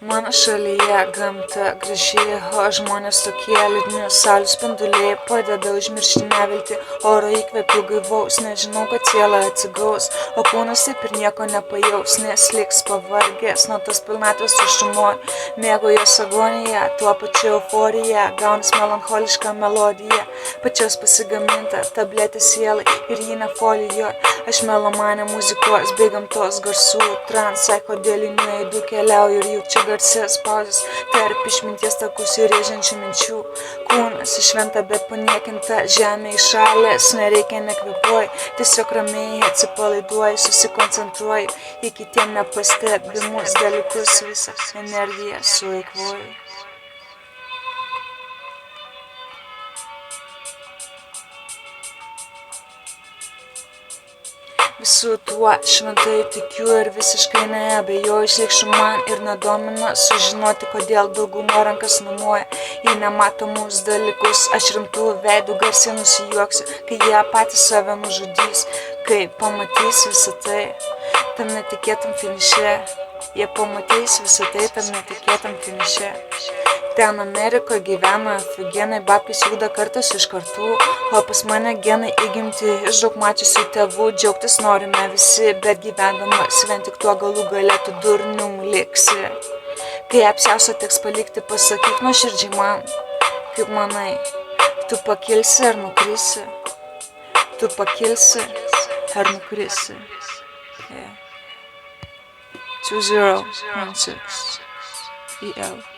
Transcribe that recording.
Mano šalyje gamta graži, o žmonės tokie liūdni. Saulės spinduliai padeda užmiršti neviltį, oro įkvėpiu gaivaus, nežinau, kad siela atsigaus, o kūnas taip ir nieko nepajaus, nes liks pavargęs nuo tos pilnatvės tuštumoj. Mėgaujuos agoniją, tuo pačiu euforija, gaunas melancholiška melodija, pačios pasigaminta tabletė sielai ir ji ne folijo. Aš melomanė muzikos bei gamtos garsų, trans psichodelinių aidų keliauju ir jaučiu garsias pauzes tarp išminties takus ir rėžiančių minčių. Kūnas šventa bet paniekinta, žemė įšalęs, nereikia nekvėpuoji, tiesiog ramiai atsipalaiduoji, susikoncentruoji į kitiem nepastebimus dalykus, visą energiją sueikvoji. Visų tuo šventai tikiu ir visiškai neabejoju, išlikščiau man ir nedomina sužinoti, kodėl dauguma rankas numoja į nematomus dalykus. Aš rimtų veidų garsiai nusijuoksiu, kai jie patys save nužudys, kai pamatys visą tai tam netikėtam finiše. Jie pamatys visą tai tam netikėtam finiše. Ten Amerikoje gyvena afigenai, babkės juda kartas iš kartų, o pas mane genai įgimti iš daug mačiusių tėvų. Džiaugtis norime visi, bet gyvendamas vien tik tuo galų gale tu durnium liksi. Kai apsiausia teks palikti, pasakyk nuoširdžiai man, kaip manai, tu pakilsi ar nukrisi? Tu pakilsi ar nukrisi? 2016 EL